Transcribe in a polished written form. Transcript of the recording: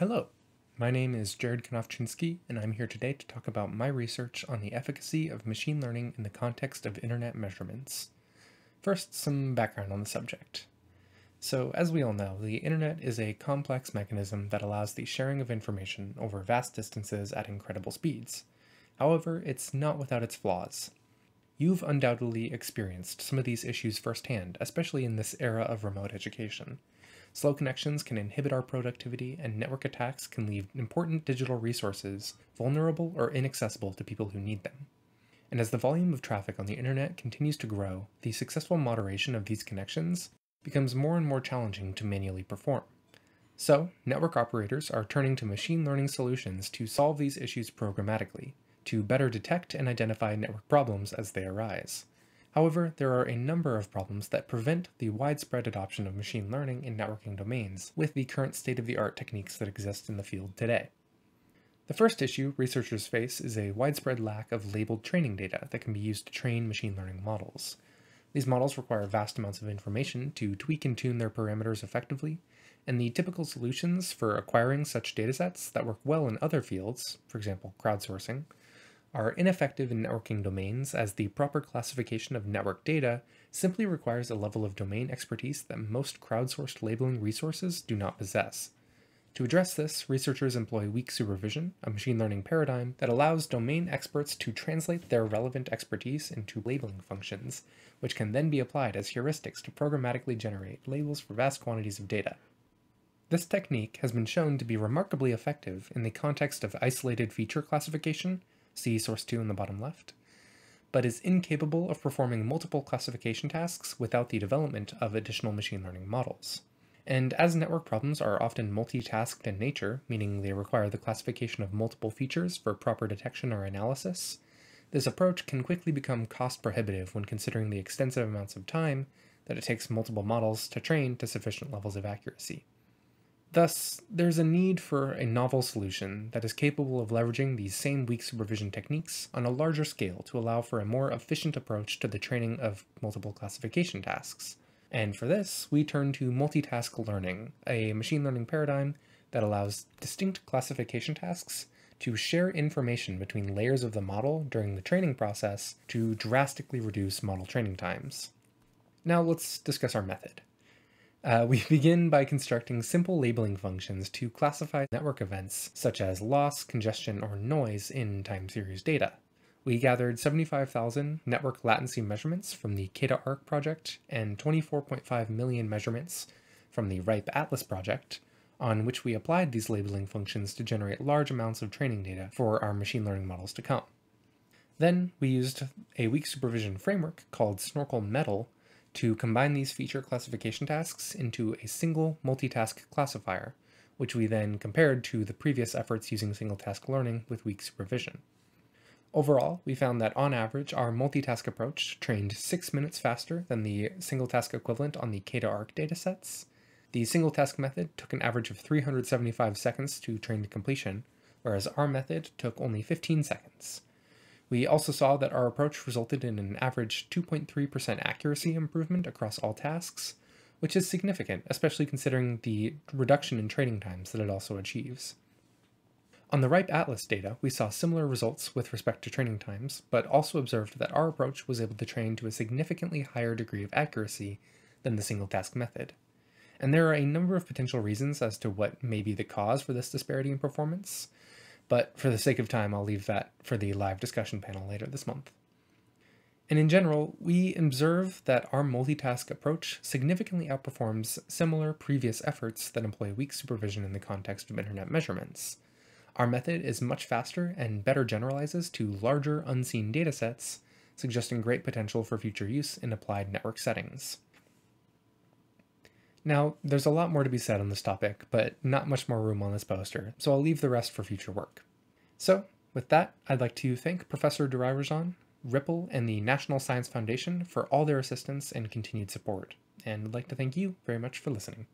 Hello, my name is Knofczynski, and I'm here today to talk about my research on the efficacy of machine learning in the context of internet measurements. First, some background on the subject. So, as we all know, the internet is a complex mechanism that allows the sharing of information over vast distances at incredible speeds. However, it's not without its flaws. You've undoubtedly experienced some of these issues firsthand, especially in this era of remote education. Slow connections can inhibit our productivity, and network attacks can leave important digital resources vulnerable or inaccessible to people who need them. And as the volume of traffic on the internet continues to grow, the successful moderation of these connections becomes more and more challenging to manually perform. So, network operators are turning to machine learning solutions to solve these issues programmatically, to better detect and identify network problems as they arise. However, there are a number of problems that prevent the widespread adoption of machine learning in networking domains with the current state-of-the-art techniques that exist in the field today. The first issue researchers face is a widespread lack of labeled training data that can be used to train machine learning models. These models require vast amounts of information to tweak and tune their parameters effectively, and the typical solutions for acquiring such datasets that work well in other fields, for example crowdsourcing, are ineffective in networking domains, as the proper classification of network data simply requires a level of domain expertise that most crowdsourced labeling resources do not possess. To address this, researchers employ weak supervision, a machine learning paradigm that allows domain experts to translate their relevant expertise into labeling functions, which can then be applied as heuristics to programmatically generate labels for vast quantities of data. This technique has been shown to be remarkably effective in the context of isolated feature classification, see source 2 in the bottom left, but is incapable of performing multiple classification tasks without the development of additional machine learning models. And as network problems are often multitasked in nature, meaning they require the classification of multiple features for proper detection or analysis, this approach can quickly become cost prohibitive when considering the extensive amounts of time that it takes multiple models to train to sufficient levels of accuracy. Thus, there's a need for a novel solution that is capable of leveraging these same weak supervision techniques on a larger scale to allow for a more efficient approach to the training of multiple classification tasks. And for this, we turn to multitask learning, a machine learning paradigm that allows distinct classification tasks to share information between layers of the model during the training process to drastically reduce model training times. Now let's discuss our method. We begin by constructing simple labeling functions to classify network events such as loss, congestion, or noise in time series data. We gathered 75,000 network latency measurements from the K2ARC project and 24.5 million measurements from the RIPE Atlas project, on which we applied these labeling functions to generate large amounts of training data for our machine learning models to come. Then we used a weak supervision framework called Snorkel Metal to combine these feature classification tasks into a single multitask classifier, which we then compared to the previous efforts using single-task learning with weak supervision. Overall, we found that on average, our multitask approach trained 6 minutes faster than the single-task equivalent on the K2ARC datasets. The single-task method took an average of 375 seconds to train to completion, whereas our method took only 15 seconds. We also saw that our approach resulted in an average 2.3% accuracy improvement across all tasks, which is significant, especially considering the reduction in training times that it also achieves. On the RIPE Atlas data, we saw similar results with respect to training times, but also observed that our approach was able to train to a significantly higher degree of accuracy than the single-task method. And there are a number of potential reasons as to what may be the cause for this disparity in performance, but for the sake of time, I'll leave that for the live discussion panel later this month. And in general, we observe that our multitask approach significantly outperforms similar previous efforts that employ weak supervision in the context of internet measurements. Our method is much faster and better generalizes to larger unseen datasets, suggesting great potential for future use in applied network settings. Now, there's a lot more to be said on this topic, but not much more room on this poster, so I'll leave the rest for future work. So, with that, I'd like to thank Professor Durairejan, Ripple, and the National Science Foundation for all their assistance and continued support, and I'd like to thank you very much for listening.